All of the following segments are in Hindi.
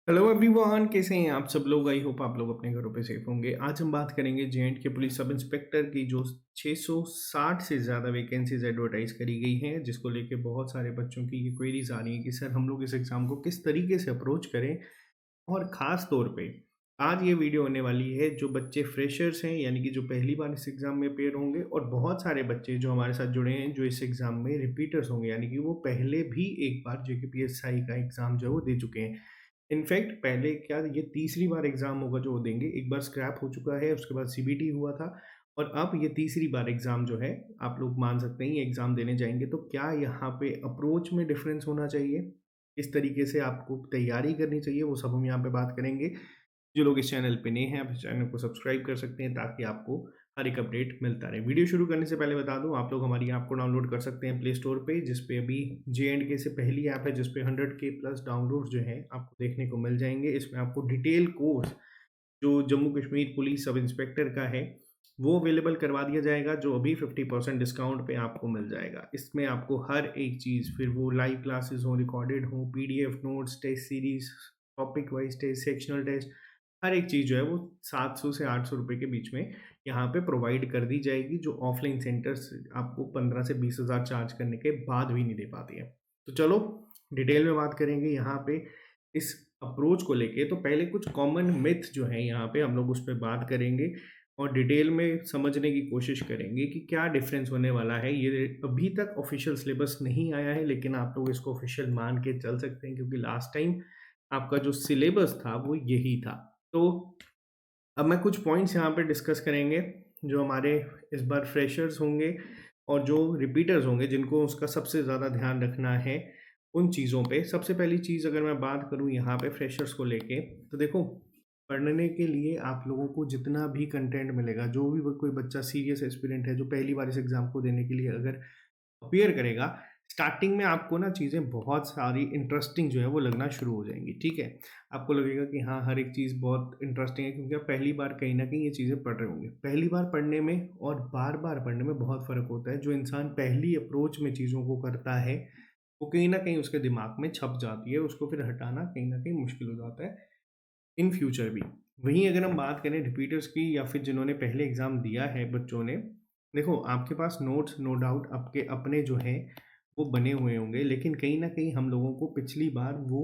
हेलो एवरीवन, कैसे हैं आप सब लोग। आई होप आप लोग अपने घरों पे सेफ होंगे। आज हम बात करेंगे जे&के पुलिस सब इंस्पेक्टर की जो 660 से ज़्यादा वैकेंसीज एडवर्टाइज करी गई हैं, जिसको लेके बहुत सारे बच्चों की ये क्वेरीज आ रही हैं कि सर हम लोग इस एग्ज़ाम को किस तरीके से अप्रोच करें। और ख़ास तौर पे आज ये वीडियो होने वाली है जो बच्चे फ्रेशर्स हैं, यानी कि जो पहली बार इस एग्ज़ाम में अपेयर होंगे, और बहुत सारे बच्चे जो हमारे साथ जुड़े हैं जो इस एग्ज़ाम में रिपीटर्स होंगे, यानी कि वो पहले भी एक बार जेकेपीएसआई का एग्ज़ाम जो है वो दे चुके हैं। इनफैक्ट पहले क्या ये तीसरी बार एग्ज़ाम होगा जो वो देंगे। एक बार स्क्रैप हो चुका है, उसके बाद सीबीटी हुआ था और अब ये तीसरी बार एग्ज़ाम जो है आप लोग मान सकते हैं ये एग्ज़ाम देने जाएँगे। तो क्या यहाँ पे अप्रोच में डिफ़रेंस होना चाहिए? किस तरीके से आपको तैयारी करनी चाहिए? वो सब हम यहाँ पे बात करेंगे। जो लोग इस चैनल पे नए हैं, आप इस चैनल को सब्सक्राइब कर सकते हैं ताकि आपको हर एक अपडेट मिलता रहे। वीडियो शुरू करने से पहले बता दूँ, आप लोग हमारी ऐप को डाउनलोड कर सकते हैं प्ले स्टोर पे, जिस पे अभी जे&के से पहली ऐप है जिस पे 100K प्लस डाउनलोड्स जो हैं आपको देखने को मिल जाएँगे। इसमें आपको डिटेल कोर्स जो Jammu Kashmir police sub inspector का है, वो अवेलेबल करवा दिया जाएगा, जो अभी 50% डिस्काउंट पे आपको मिल जाएगा। इसमें आपको हर एक चीज़, फिर वो लाइव क्लासेस हों, रिकॉर्डेड हों, PDF notes, test series, topic wise test, sectional test, हर एक चीज़ जो है वो 700 से 800 रुपए के बीच में यहाँ पे प्रोवाइड कर दी जाएगी, जो ऑफलाइन सेंटर्स आपको 15 से 20 हज़ार चार्ज करने के बाद भी नहीं दे पाती है। तो चलो डिटेल में बात करेंगे यहाँ पे इस अप्रोच को लेके। तो पहले कुछ कॉमन मिथ जो है यहाँ पे हम लोग उस पे बात करेंगे और डिटेल में समझने की कोशिश करेंगे कि क्या डिफरेंस होने वाला है। ये अभी तक ऑफिशियल सिलेबस नहीं आया है, लेकिन आप लोग इसको ऑफिशियल मान के चल सकते हैं क्योंकि लास्ट टाइम आपका जो सिलेबस था वो यही था। तो अब मैं कुछ पॉइंट्स यहाँ पे डिस्कस करेंगे जो हमारे इस बार फ्रेशर्स होंगे और जो रिपीटर्स होंगे जिनको उसका सबसे ज़्यादा ध्यान रखना है उन चीज़ों पे। सबसे पहली चीज़ अगर मैं बात करूँ यहाँ पे फ्रेशर्स को लेके, तो देखो पढ़ने के लिए आप लोगों को जितना भी कंटेंट मिलेगा, जो भी कोई बच्चा सीरियस एस्पिरेंट है जो पहली बार इस एग्ज़ाम को देने के लिए अगर अपीयर करेगा, स्टार्टिंग में आपको ना चीज़ें बहुत सारी इंटरेस्टिंग जो है वो लगना शुरू हो जाएँगी, ठीक है? आपको लगेगा कि हाँ, हर एक चीज़ बहुत इंटरेस्टिंग है क्योंकि आप पहली बार कहीं न कहीं ये चीज़ें पढ़ रहे होंगे। पहली बार पढ़ने में और बार-बार पढ़ने में बहुत फ़र्क होता है। जो इंसान पहली अप्रोच में चीज़ों को करता है, वो कहीं न कहीं उसके दिमाग में छप जाती है, उसको फिर हटाना कहीं न कहीं मुश्किल हो जाता है, इन फ्यूचर भी। वहीं अगर हम बात करें रिपीटर्स की या फिर जिन्होंने पहले एग्ज़ाम दिया है बच्चों ने, देखो आपके पास नोट्स नो डाउट आपके अपने जो हैं वो बने हुए होंगे, लेकिन कहीं न कहीं हम लोगों को पिछली बार वो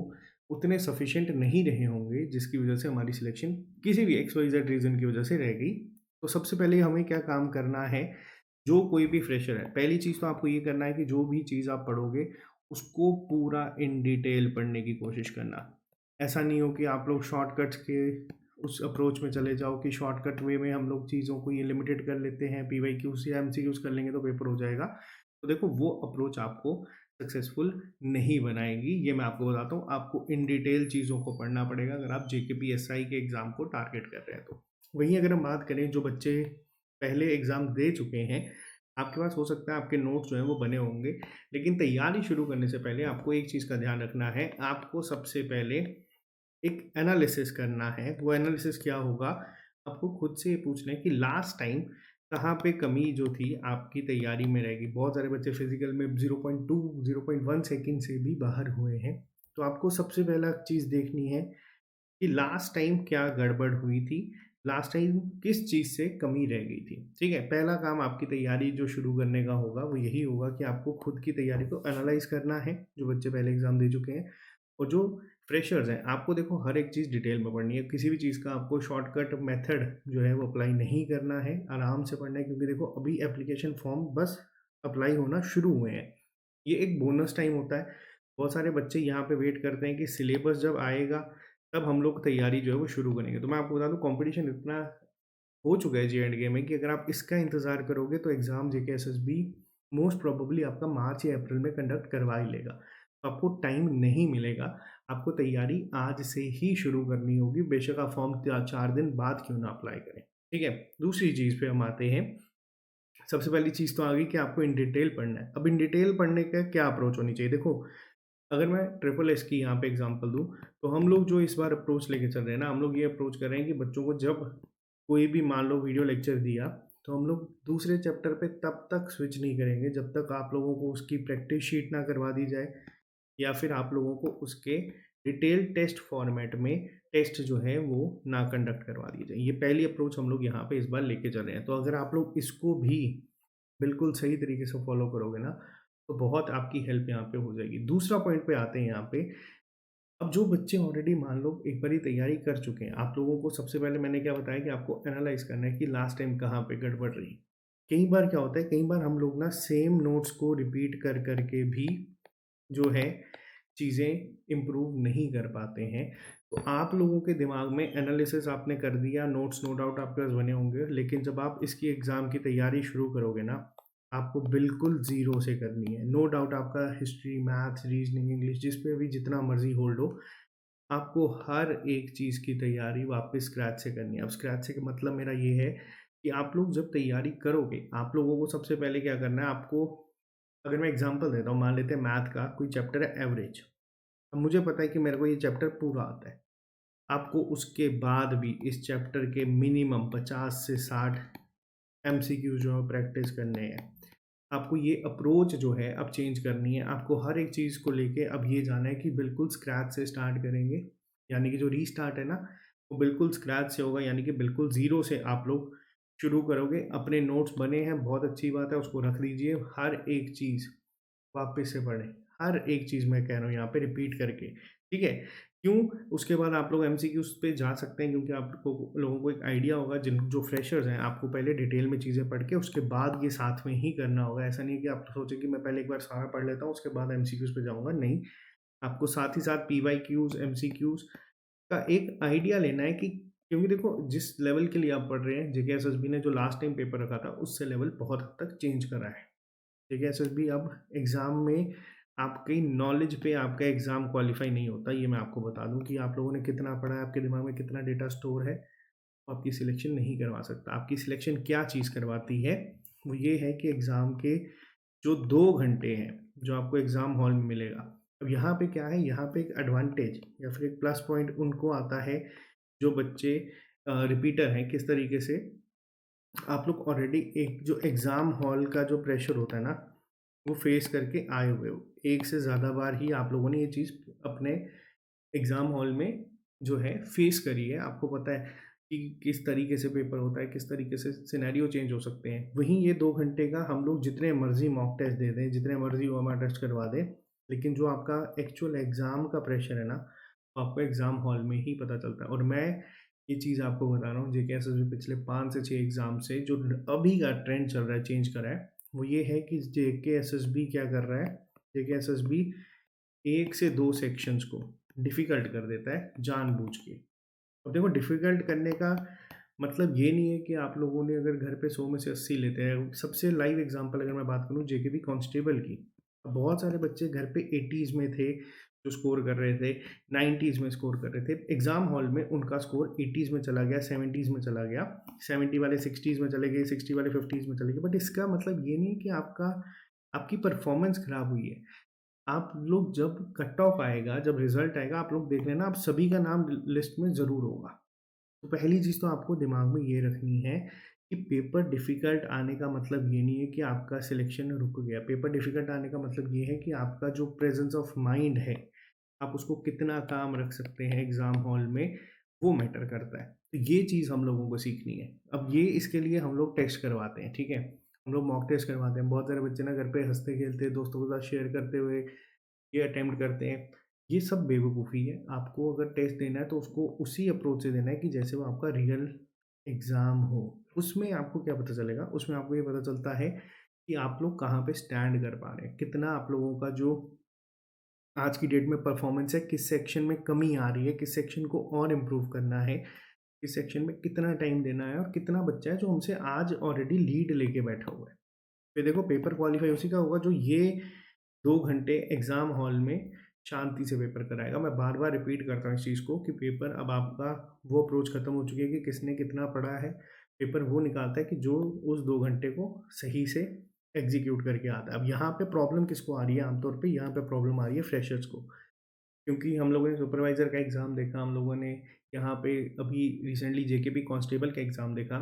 उतने सफिशिएंट नहीं रहे होंगे, जिसकी वज़ह से हमारी सिलेक्शन किसी भी एक्स वाई ज़ेड रीज़न की वज़ह से रह गई। तो सबसे पहले हमें क्या काम करना है, जो कोई भी फ्रेशर है, पहली चीज़ तो आपको ये करना है कि जो भी चीज़ आप पढ़ोगे, उसको पूरा इन डिटेल पढ़ने की कोशिश करना। ऐसा नहीं हो कि आप लोग शॉर्टकट्स के उस अप्रोच में चले जाओ कि शॉर्टकट वे में हम लोग चीज़ों को ये लिमिटेड कर लेते हैं, पीवाईक्यूज़ या एमसीक्यूज़ कर लेंगे तो पेपर हो जाएगा। तो देखो वो अप्रोच आपको सक्सेसफुल नहीं बनाएगी, ये मैं आपको बताता हूँ। आपको इन डिटेल चीज़ों को पढ़ना पड़ेगा अगर आप जेकेपीएसआई के एग्ज़ाम को टारगेट कर रहे हैं तो। वहीं अगर हम बात करें जो बच्चे पहले एग्ज़ाम दे चुके हैं, आपके पास हो सकता है आपके नोट्स जो हैं वो बने होंगे, लेकिन तैयारी शुरू करने से पहले आपको एक चीज़ का ध्यान रखना है। आपको सबसे पहले एक एनालिसिस करना है। वो एनालिसिस क्या होगा, आपको खुद से ये पूछना है कि लास्ट टाइम कहाँ पे कमी जो थी आपकी तैयारी में रहेगी। बहुत सारे बच्चे फिजिकल में 0.2 0.1 सेकंड से भी बाहर हुए हैं। तो आपको सबसे पहला चीज़ देखनी है कि लास्ट टाइम क्या गड़बड़ हुई थी, लास्ट टाइम किस चीज़ से कमी रह गई थी, ठीक है? पहला काम आपकी तैयारी जो शुरू करने का होगा, वो यही होगा कि आपको खुद की तैयारी को एनालाइज़ करना है, जो बच्चे पहले एग्ज़ाम दे चुके हैं। और जो फ्रेशर्स हैं, आपको देखो हर एक चीज़ डिटेल में पढ़नी है। किसी भी चीज़ का आपको शॉर्टकट मेथड जो है वो अप्लाई नहीं करना है, आराम से पढ़ना है क्योंकि देखो अभी एप्लीकेशन फॉर्म बस अप्लाई होना शुरू हुए हैं। ये एक बोनस टाइम होता है। बहुत सारे बच्चे यहाँ पे वेट करते हैं कि सिलेबस जब आएगा तब हम लोग तैयारी जो है वो शुरू करेंगे। तो मैं आपको बता दूँ कॉम्पिटिशन इतना हो चुका है जे&के में कि अगर आप इसका इंतज़ार करोगे तो एग्ज़ाम जेके एसएसबी मोस्ट प्रोबेबली आपका मार्च या अप्रैल में कंडक्ट करवा ही लेगा। तो आपको टाइम नहीं मिलेगा, आपको तैयारी आज से ही शुरू करनी होगी, बेशक आप फॉर्म 4 दिन बाद क्यों ना अप्लाई करें, ठीक है? दूसरी चीज़ पे हम आते हैं। सबसे पहली चीज़ तो आ गई कि आपको इन डिटेल पढ़ना है। अब इन डिटेल पढ़ने का क्या अप्रोच होनी चाहिए? देखो, अगर मैं ट्रिपल एस की यहाँ पे एग्ज़ाम्पल दूँ, तो हम लोग जो इस बार अप्रोच लेके चल रहे हैं ना, हम लोग ये अप्रोच कर रहे हैं कि बच्चों को जब कोई भी मान लो वीडियो लेक्चर दिया, तो हम लोग दूसरे चैप्टर पे तब तक स्विच नहीं करेंगे जब तक आप लोगों को उसकी प्रैक्टिस शीट ना करवा दी जाए या फिर आप लोगों को उसके डिटेल टेस्ट फॉर्मेट में टेस्ट जो है वो ना कंडक्ट करवा दिए जाएँ। ये पहली अप्रोच हम लोग यहाँ पे इस बार लेके चले हैं। तो अगर आप लोग इसको भी बिल्कुल सही तरीके से फॉलो करोगे ना, तो बहुत आपकी हेल्प यहाँ पे हो जाएगी। दूसरा पॉइंट पे आते हैं यहाँ पे, अब जो बच्चे ऑलरेडी मान लो एक बारी तैयारी कर चुके हैं, आप लोगों को सबसे पहले मैंने क्या बताया कि आपको एनालाइज़ करना है कि लास्ट टाइम कहाँ पे गड़बड़ रही। कई बार क्या होता है, कई बार हम लोग ना सेम नोट्स को रिपीट कर के भी जो है चीज़ें इम्प्रूव नहीं कर पाते हैं। तो आप लोगों के दिमाग में एनालिसिस आपने कर दिया, नोट्स नो डाउट आपके पास बने होंगे, लेकिन जब आप इसकी एग्ज़ाम की तैयारी शुरू करोगे ना, आपको बिल्कुल ज़ीरो से करनी है। नो डाउट आपका हिस्ट्री, मैथ्स, रीज़निंग, इंग्लिश जिस पे भी जितना मर्ज़ी होल्ड हो, आपको हर एक चीज़ की तैयारी वापस स्क्रैच से करनी है। अब स्क्रैच से का मतलब मेरा ये है कि आप लोग जब तैयारी करोगे, आप लोगों को सबसे पहले क्या करना है, आपको अगर मैं एग्ज़ाम्पल देता हूँ, मान लेते हैं मैथ का कोई चैप्टर है एवरेज। अब मुझे पता है कि मेरे को ये चैप्टर पूरा आता है। आपको उसके बाद भी इस चैप्टर के मिनिमम 50 से 60 एमसीक्यू जो है प्रैक्टिस करने हैं। आपको ये अप्रोच जो है अब चेंज करनी है। आपको हर एक चीज़ को लेके अब ये जाना है कि बिल्कुल स्क्रैच से स्टार्ट करेंगे। यानी कि जो रीस्टार्ट है ना, वो बिल्कुल स्क्रैच से होगा, यानी कि बिल्कुल ज़ीरो से आप लोग शुरू करोगे। अपने नोट्स बने हैं, बहुत अच्छी बात है, उसको रख दीजिए। हर एक चीज़ वापस से पढ़ें, हर एक चीज़ मैं कह रहा हूँ यहाँ पे रिपीट करके, ठीक है? क्यों? उसके बाद आप लोग एमसीक्यूज़ पे जा सकते हैं, क्योंकि आपको लोगों को एक आइडिया होगा, जिन जो फ्रेशर्स हैं, आपको पहले डिटेल में चीज़ें पढ़ के उसके बाद ये साथ में ही करना होगा। ऐसा नहीं है कि आप सोचें कि मैं पहले एक बार सारा पढ़ लेता हूँ, उसके बाद एमसीक्यूज़ पे जाऊँगा, नहीं। आपको साथ ही साथ पीवाईक्यूज़, एमसीक्यूज़ का एक आइडिया लेना है कि क्योंकि देखो जिस लेवल के लिए आप पढ़ रहे हैं, जेके एसएसबी ने जो लास्ट टाइम पेपर रखा था, उससे लेवल बहुत हद तक चेंज करा है। ठीक है, एसएसबी अब एग्ज़ाम में आपकी नॉलेज पे आपका एग्ज़ाम क्वालीफाई नहीं होता। ये मैं आपको बता दूँ कि आप लोगों ने कितना पढ़ा है, आपके दिमाग में कितना डेटा स्टोर है, वो आपकी सिलेक्शन नहीं करवा सकता। आपकी सिलेक्शन क्या चीज़ करवाती है, वो ये है कि एग्ज़ाम के जो 2 घंटे हैं, जो आपको एग्ज़ाम हॉल में मिलेगा। अब यहाँ पे क्या है, यहाँ पे एक एडवांटेज या फिर एक प्लस पॉइंट उनको आता है, जो बच्चे रिपीटर हैं, किस तरीके से आप लोग ऑलरेडी एक जो एग्ज़ाम हॉल का जो प्रेशर होता है ना, वो फेस करके आए हुए हो। एक से ज़्यादा बार ही आप लोगों ने ये चीज़ अपने एग्ज़ाम हॉल में जो है फेस करी है। आपको पता है कि किस तरीके से पेपर होता है, किस तरीके से सिनेरियो चेंज हो सकते हैं। वहीं ये 2 घंटे का हम लोग जितने मर्ज़ी मॉक टेस्ट दे दें, जितने मर्ज़ी ओएमआर टेस्ट करवा दें, लेकिन जो आपका एक्चुअल एग्ज़ाम का प्रेशर है ना, वो आपको एग्ज़ाम हॉल में ही पता चलता है। और मैं ये चीज़ आपको बता रहा हूँ, जेकेएसएसबी पिछले 5 से 6 एग्ज़ाम से जो अभी का ट्रेंड चल रहा है, चेंज करा है, वो ये है कि जेकेएसएसबी क्या कर रहा है, जेकेएसएसबी 1 से 2 सेक्शंस को डिफ़िकल्ट कर देता है जानबूझ के। अब देखो डिफ़िकल्ट करने का मतलब ये नहीं है कि आप लोगों ने अगर घर पे 100 में से 80 लेते हैं। सबसे लाइव एग्ज़ाम्पल अगर मैं बात करूँ जेकेबी कांस्टेबल की, अब बहुत सारे बच्चे घर पे 80s में थे, जो स्कोर कर रहे थे, 90s में स्कोर कर रहे थे। एग्ज़ाम हॉल में उनका स्कोर 80s में चला गया, 70s में चला गया, 70 वाले 60s में चले गए, 60 वाले 50s में चले गए। बट इसका मतलब ये नहीं कि आपकी परफ़ॉर्मेंस ख़राब हुई है। आप लोग जब कट ऑफ आएगा, जब रिज़ल्ट आएगा, आप लोग देख लेना, आप सभी का नाम लिस्ट में ज़रूर होगा। तो पहली चीज़ तो आपको दिमाग में ये रखनी है कि पेपर डिफ़िकल्ट आने का मतलब ये नहीं है कि आपका सिलेक्शन रुक गया। पेपर डिफ़िकल्ट आने का मतलब ये है कि आपका जो प्रेज़ेंस ऑफ माइंड है, आप उसको कितना काम रख सकते हैं एग्ज़ाम हॉल में, वो मैटर करता है। तो ये चीज़ हम लोगों को सीखनी है। अब ये इसके लिए हम लोग टेस्ट करवाते हैं, ठीक है? हम लोग मॉक टेस्ट करवाते हैं। बहुत सारे बच्चे ना घर पे हँसते-खेलते दोस्तों के साथ शेयर करते हुए ये अटेम्प्ट करते हैं। ये सब बेवकूफ़ी है। आपको अगर टेस्ट देना है तो उसको उसी अप्रोच से देना है कि जैसे वो आपका रियल एग्ज़ाम हो। उसमें आपको क्या पता चलेगा? उसमें आपको ये पता चलता है कि आप लोग कहाँ पे स्टैंड कर पा रहे हैं। कितना आप लोगों का जो आज की डेट में परफ़ॉर्मेंस है, किस सेक्शन में कमी आ रही है, किस सेक्शन को और इम्प्रूव करना है, किस सेक्शन में कितना टाइम देना है और कितना बच्चा है जो हमसे आज ऑलरेडी लीड लेके बैठा हुआ है। फिर देखो पेपर क्वालीफाई उसी का होगा जो ये 2 घंटे एग्ज़ाम हॉल में शांति से पेपर कराएगा। मैं बार-बार रिपीट करता हूँ इस चीज़ को कि पेपर अब आपका वो अप्रोच खत्म हो चुकी है कि किसने कितना पढ़ा है। पेपर वो निकालता है कि जो उस 2 घंटे को सही से एग्ज़ीक्यूट करके आता है। अब यहाँ पे प्रॉब्लम किसको आ रही है आम तौर पे? यहाँ पे प्रॉब्लम आ रही है फ्रेशर्स को। क्योंकि हम लोगों ने सुपरवाइज़र का एग्ज़ाम देखा, हम लोगों ने यहाँ पे अभी रिसेंटली जेकेपी कांस्टेबल का एग्ज़ाम देखा।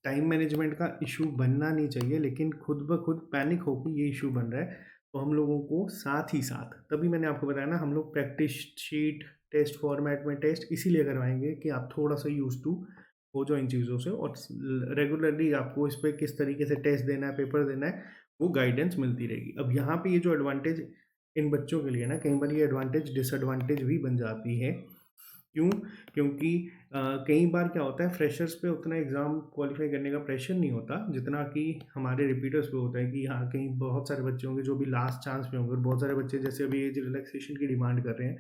टाइम मैनेजमेंट का इश्यू बनना नहीं चाहिए, लेकिन खुद ब खुद पैनिक होके ये इश्यू बन रहा है। तो हम लोगों को साथ ही साथ, तभी मैंने आपको बताया ना, हम लोग प्रैक्टिस शीट, टेस्ट फॉर्मेट में टेस्ट इसीलिए करवाएंगे कि आप थोड़ा सा यूज टू हो जाओ इन चीज़ों से, और रेगुलरली आपको इस पर किस तरीके से टेस्ट देना है, पेपर देना है, वो गाइडेंस मिलती रहेगी। अब यहाँ पे ये जो एडवांटेज इन बच्चों के लिए ना, कई बार ये एडवांटेज डिसएडवांटेज भी बन जाती है। क्यों? क्योंकि कई बार क्या होता है, फ्रेशर्स पे उतना एग्ज़ाम क्वालिफाई करने का प्रेशर नहीं होता जितना कि हमारे रिपीटर्स पे होता है, कि हाँ, कहीं बहुत सारे बच्चे होंगे जो भी लास्ट चांस पे होंगे, और बहुत सारे बच्चे जैसे अभी एज रिलैक्सेशन की डिमांड कर रहे हैं,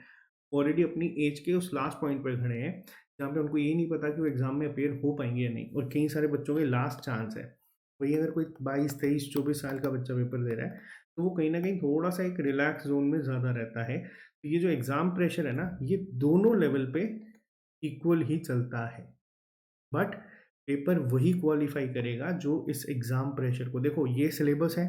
ऑलरेडी अपनी एज के उस लास्ट पॉइंट पर खड़े हैं, जहाँ पे उनको ये नहीं पता कि वो एग्ज़ाम में अपेयर हो पाएंगे या नहीं, और कई सारे बच्चों के लास्ट चांस है। वही अगर कोई 22, 23, 24 साल का बच्चा पेपर दे रहा है, तो वो कहीं ना कहीं थोड़ा सा एक रिलैक्स जोन में ज़्यादा रहता है। तो ये जो एग्ज़ाम प्रेशर है ना, ये दोनों लेवल पे इक्वल ही चलता है, बट पेपर वही क्वालिफाई करेगा जो इस एग्ज़ाम प्रेशर को, देखो ये सिलेबस है,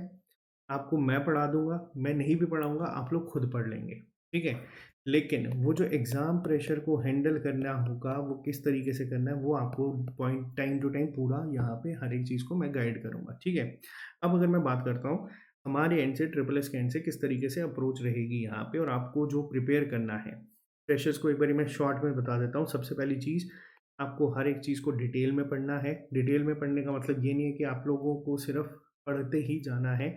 आपको मैं पढ़ा दूंगा, मैं नहीं भी पढ़ाऊंगा, आप लोग खुद पढ़ लेंगे, ठीक है। लेकिन वो जो एग्ज़ाम प्रेशर को हैंडल करना होगा, वो किस तरीके से करना है, वो आपको पॉइंट टाइम टू टाइम पूरा यहाँ पे हर एक चीज़ को मैं गाइड करूँगा, ठीक है। अब अगर मैं बात करता हूँ हमारे एंड से, ट्रिपल एस के एंड से किस तरीके से अप्रोच रहेगी यहाँ पे, और आपको जो प्रिपेयर करना है फ्रेशर्स को, एक बार मैं शॉर्ट में बता देता हूँ। सबसे पहली चीज़, आपको हर एक चीज़ को डिटेल में पढ़ना है। डिटेल में पढ़ने का मतलब ये नहीं है कि आप लोगों को सिर्फ पढ़ते ही जाना है,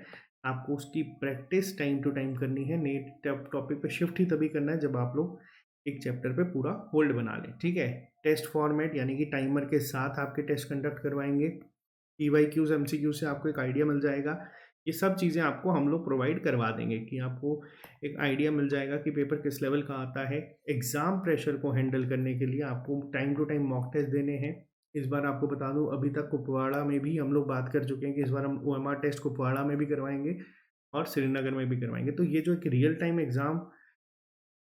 आपको उसकी प्रैक्टिस टाइम टू टाइम करनी है। नए टॉपिक पे शिफ्ट ही तभी करना है जब आप लोग एक चैप्टर पे पूरा होल्ड बना लें, ठीक है। टेस्ट फॉर्मेट यानी कि टाइमर के साथ आपके टेस्ट कंडक्ट करवाएंगे। पीवाईक्यूज एमसीक्यू से आपको एक आइडिया मिल जाएगा। ये सब चीज़ें आपको हम लोग प्रोवाइड करवा देंगे कि आपको एक आइडिया मिल जाएगा कि पेपर किस लेवल का आता है। एग्ज़ाम प्रेशर को हैंडल करने के लिए आपको time to time mock test देने हैं। इस बार आपको बता दूं, अभी तक कुपवाड़ा में भी हम लोग बात कर चुके हैं कि इस बार हम ओएमआर टेस्ट कुपवाड़ा में भी करवाएंगे और श्रीनगर में भी करवाएंगे। तो ये जो एक रियल टाइम एग्ज़ाम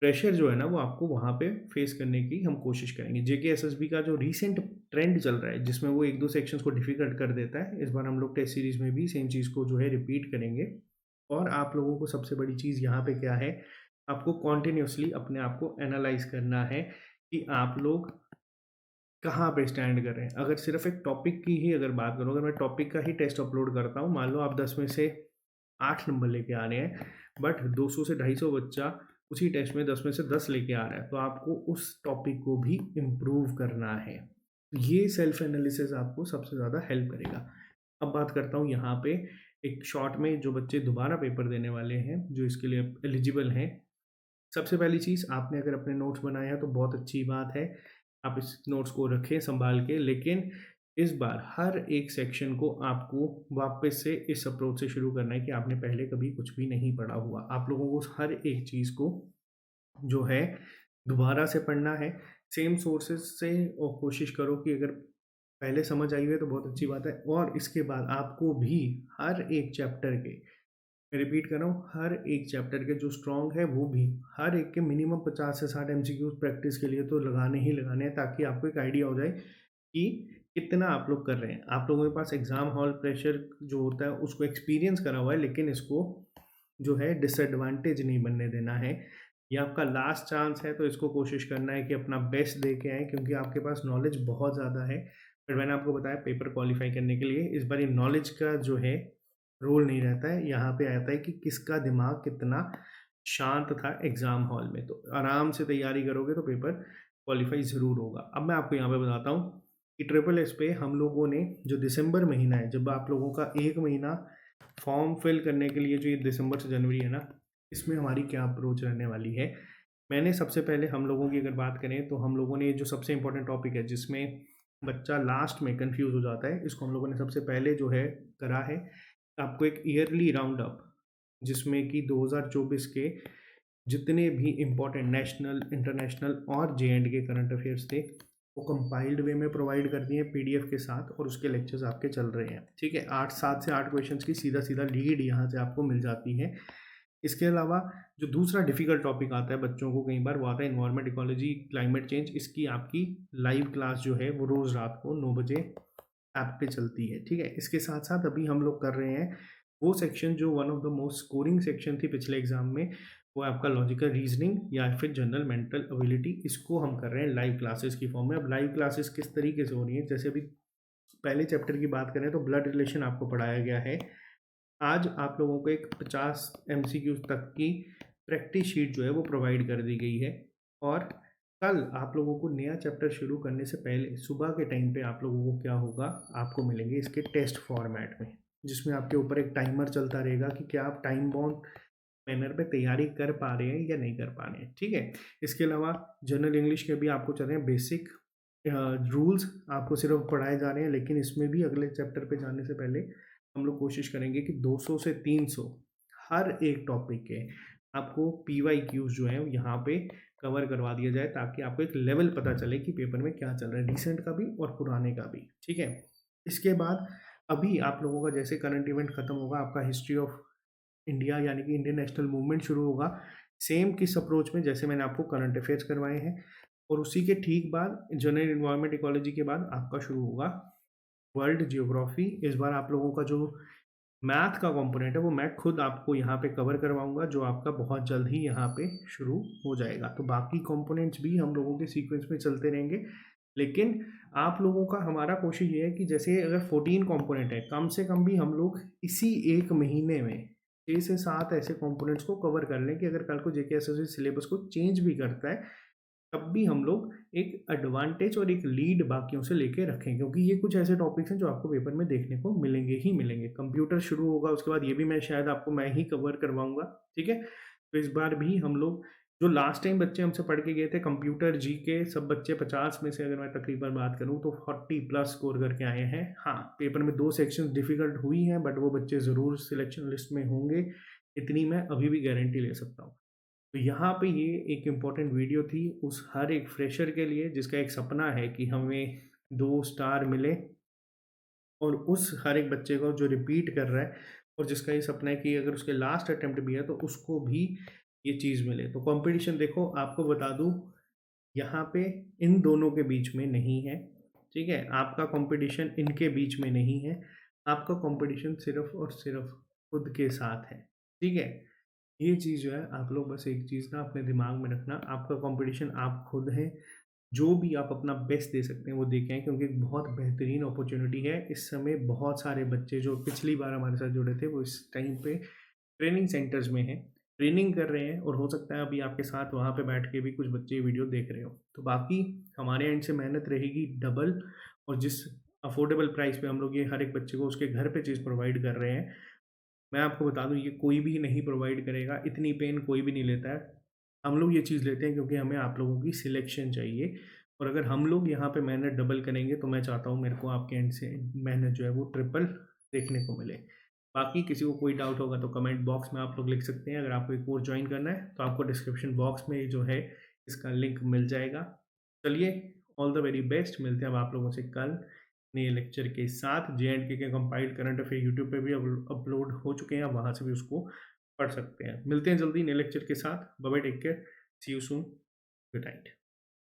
प्रेशर जो है ना, वो आपको वहाँ पे फेस करने की हम कोशिश करेंगे। जेके एसएसबी का जो रीसेंट ट्रेंड चल रहा है, जिसमें वो एक दो सेक्शंस को डिफिकल्ट कर देता है, इस बार हम लोग टेस्ट सीरीज में भी सेम चीज़ को जो है रिपीट करेंगे। और आप लोगों को सबसे बड़ी चीज़ यहाँ पे क्या है, आपको कॉन्टिन्यूसली अपने आप को एनालाइज करना है कि आप लोग कहाँ पे स्टैंड कर रहे हैं। अगर सिर्फ एक टॉपिक की ही अगर बात करूँ, अगर मैं टॉपिक का ही टेस्ट अपलोड करता हूँ, मान लो आप 10 में से 8 नंबर लेके आ रहे हैं, बट 200 से 250 बच्चा उसी टेस्ट में 10 में से 10 लेके आ रहा है, तो आपको उस टॉपिक को भी इम्प्रूव करना है। ये सेल्फ एनालिसिस आपको सबसे ज़्यादा हेल्प करेगा। अब बात करता हूँ यहाँ पे एक शॉर्ट में, जो बच्चे दोबारा पेपर देने वाले हैं, जो इसके लिए एलिजिबल हैं। सबसे पहली चीज़, आपने अगर अपने नोट्स बनाए हैं तो बहुत अच्छी बात है, आप इस नोट्स को रखें संभाल के। लेकिन इस बार हर एक सेक्शन को आपको वापस से इस अप्रोच से शुरू करना है कि आपने पहले कभी कुछ भी नहीं पढ़ा हुआ। आप लोगों को हर एक चीज़ को जो है दोबारा से पढ़ना है, सेम सोर्सेज से, और कोशिश करो कि अगर पहले समझ आई है तो बहुत अच्छी बात है। और इसके बाद आपको भी हर एक चैप्टर के, मैं रिपीट कर रहा हूँ, हर एक चैप्टर के जो स्ट्रॉन्ग है वो भी हर एक के मिनिमम 50 से 60 एमसीक्यूज प्रैक्टिस के लिए तो लगाने ही लगाने हैं, ताकि आपको एक आइडिया हो जाए कि कितना आप लोग कर रहे हैं। आप लोगों के पास एग्ज़ाम हॉल प्रेशर जो होता है उसको एक्सपीरियंस करा हुआ है, लेकिन इसको जो है डिसएडवांटेज नहीं बनने देना है। ये आपका लास्ट चांस है, तो इसको कोशिश करना है कि अपना बेस्ट दे के आएँ, क्योंकि आपके पास नॉलेज बहुत ज़्यादा है। बट मैंने आपको बताया, पेपर क्वालिफाई करने के लिए इस बार ये नॉलेज का जो है रोल नहीं रहता है, यहाँ पे आता है कि किसका दिमाग कितना शांत था एग्ज़ाम हॉल में। तो आराम से तैयारी करोगे तो पेपर क्वालिफाई ज़रूर होगा। अब मैं आपको यहाँ पे बताता हूँ कि ट्रिपल एस पे हम लोगों ने जो दिसंबर महीना है, जब आप लोगों का एक महीना फॉर्म फिल करने के लिए, जो ये दिसंबर से जनवरी है ना, इसमें हमारी क्या अप्रोच रहने वाली है। मैंने सबसे पहले हम लोगों की अगर बात करें तो हम लोगों ने जो सबसे इंपॉर्टेंट टॉपिक है, जिसमें बच्चा लास्ट में कंफ्यूज हो जाता है, इसको हम लोगों ने सबसे पहले जो है करा है आपको एक ईयरली राउंड अप, जिसमें कि 2024 के जितने भी इम्पोर्टेंट नेशनल, इंटरनेशनल और जे एंड के करंट अफेयर्स थे, वो कंपाइल्ड वे में प्रोवाइड कर दिए पीडीएफ के साथ, और उसके लेक्चर्स आपके चल रहे हैं, ठीक है। 7 से 8 क्वेश्चंस की सीधा सीधा लीड यहाँ से आपको मिल जाती है। इसके अलावा जो दूसरा डिफिकल्ट टॉपिक आता है बच्चों को कई बार, वो आता है इन्वायरमेंट, इकोलॉजी, क्लाइमेट चेंज। इसकी आपकी लाइव क्लास जो है वो रोज़ रात को 9 बजे ऐप पे चलती है, ठीक है। इसके साथ साथ अभी हम लोग कर रहे हैं वो सेक्शन जो one of the most scoring section थी पिछले एग्जाम में, वो आपका लॉजिकल रीजनिंग या फिर जनरल मेंटल एबिलिटी। इसको हम कर रहे हैं लाइव क्लासेस की फॉर्म में। अब लाइव क्लासेस किस तरीके से हो रही है, जैसे अभी पहले चैप्टर की बात करें तो ब्लड रिलेशन आपको पढ़ाया गया है, आज आप लोगों को एक 50 एमसीक्यू तक की प्रैक्टिस शीट जो है वो प्रोवाइड कर दी गई है। और कल आप लोगों को नया चैप्टर शुरू करने से पहले सुबह के टाइम पे आप लोगों को क्या होगा, आपको मिलेंगे इसके टेस्ट फॉर्मेट में, जिसमें आपके ऊपर एक टाइमर चलता रहेगा कि क्या आप टाइम बाउंड मैनर पे तैयारी कर पा रहे हैं या नहीं कर पा रहे हैं, ठीक है। इसके अलावा जनरल इंग्लिश के भी आपको चल रहे हैं बेसिक रूल्स, आपको सिर्फ पढ़ाए जा रहे हैं, लेकिन इसमें भी अगले चैप्टर पे जाने से पहले हम लोग कोशिश करेंगे कि 200 से 300 हर एक टॉपिक के आपको PYQs जो है यहाँ पे कवर करवा दिया जाए, ताकि आपको एक लेवल पता चले कि पेपर में क्या चल रहा है, रिसेंट का भी और पुराने का भी, ठीक है। इसके बाद अभी आप लोगों का जैसे करंट इवेंट खत्म होगा, आपका हिस्ट्री ऑफ इंडिया यानी कि इंडियन नेशनल मूवमेंट शुरू होगा, सेम किस अप्रोच में जैसे मैंने आपको करंट अफेयर्स करवाए हैं। और उसी के ठीक बाद जनरल इन्वायरमेंट इकोलॉजी के बाद आपका शुरू होगा वर्ल्ड जियोग्राफी। इस बार आप लोगों का जो मैथ का कंपोनेंट है वो मैं खुद आपको यहाँ पे कवर करवाऊंगा, जो आपका बहुत जल्द ही यहाँ पे शुरू हो जाएगा। तो बाकी कंपोनेंट्स भी हम लोगों के सीक्वेंस में चलते रहेंगे, लेकिन आप लोगों का हमारा कोशिश ये है कि जैसे अगर 14 कंपोनेंट है, कम से कम भी हम लोग इसी एक महीने में 6 से 7 ऐसे कंपोनेंट्स को कवर कर लें कि अगर कल को JKSSC सिलेबस को चेंज भी करता है, तब भी हम लोग एक एडवांटेज और एक लीड बाकियों से लेके रखें, क्योंकि ये कुछ ऐसे टॉपिक्स हैं जो आपको पेपर में देखने को मिलेंगे ही मिलेंगे। कंप्यूटर शुरू होगा, उसके बाद ये भी मैं शायद आपको मैं ही कवर करवाऊंगा, ठीक है। तो इस बार भी हम लोग जो लास्ट टाइम बच्चे हमसे पढ़ के गए थे कंप्यूटर GK, सब बच्चे 50 में से अगर मैं तकरीबन बात करूं तो 40+ स्कोर करके आए हैं। हाँ, पेपर में 2 सेक्शंस डिफिकल्ट हुई हैं, बट वो बच्चे ज़रूर सिलेक्शन लिस्ट में होंगे, इतनी मैं अभी भी गारंटी ले सकता हूँ। तो यहाँ पे ये एक इम्पॉर्टेंट वीडियो थी उस हर एक फ्रेशर के लिए जिसका एक सपना है कि हमें 2 स्टार मिले, और उस हर एक बच्चे को जो रिपीट कर रहा है और जिसका ये सपना है कि अगर उसके लास्ट अटेम्प्ट भी है तो उसको भी ये चीज़ मिले। तो कंपटीशन देखो, आपको बता दूँ, यहाँ पे इन दोनों के बीच में नहीं है, ठीक है। आपका कंपटीशन इनके बीच में नहीं है, आपका कंपटीशन सिर्फ और सिर्फ खुद के साथ है, ठीक है। ये चीज़ जो है आप लोग बस एक चीज़ ना अपने दिमाग में रखना, आपका कंपटीशन आप खुद हैं। जो भी आप अपना बेस्ट दे सकते हैं वो दे के आएँ, क्योंकि एक बहुत बेहतरीन अपॉर्चुनिटी है। इस समय बहुत सारे बच्चे जो पिछली बार हमारे साथ जुड़े थे वो इस टाइम पे ट्रेनिंग सेंटर्स में हैं, ट्रेनिंग कर रहे हैं, और हो सकता है अभी आपके साथ वहाँ पे बैठ के भी कुछ बच्चे वीडियो देख रहे हो। तो बाकी हमारे एंड से मेहनत रहेगी डबल, और जिस अफोर्डेबल प्राइस पे हम लोग ये हर एक बच्चे को उसके घर पे चीज़ प्रोवाइड कर रहे हैं, मैं आपको बता दूँ ये कोई भी नहीं प्रोवाइड करेगा, इतनी पेन कोई भी नहीं लेता है। हम लोग ये चीज़ लेते हैं क्योंकि हमें आप लोगों की सिलेक्शन चाहिए, और अगर हम लोग यहाँ पे मेहनत डबल करेंगे तो मैं चाहता हूँ मेरे को आपके एंड से मेहनत जो है वो ट्रिपल देखने को मिले। बाकी किसी को कोई डाउट होगा तो कमेंट बॉक्स में आप लोग लिख सकते हैं। अगर आपको एक कोर्स ज्वाइन करना है तो आपको डिस्क्रिप्शन बॉक्स में जो है इसका लिंक मिल जाएगा। चलिए, ऑल द वेरी बेस्ट, मिलते हैं अब आप लोगों से कल नए लेक्चर के साथ। JNK के कंपाइल्ड करंट अफेयर यूट्यूब पे भी अपलोड हो चुके हैं, वहाँ से भी उसको पढ़ सकते हैं। मिलते हैं जल्दी नए लेक्चर के साथ। Bye bye, take care, see you soon, good night.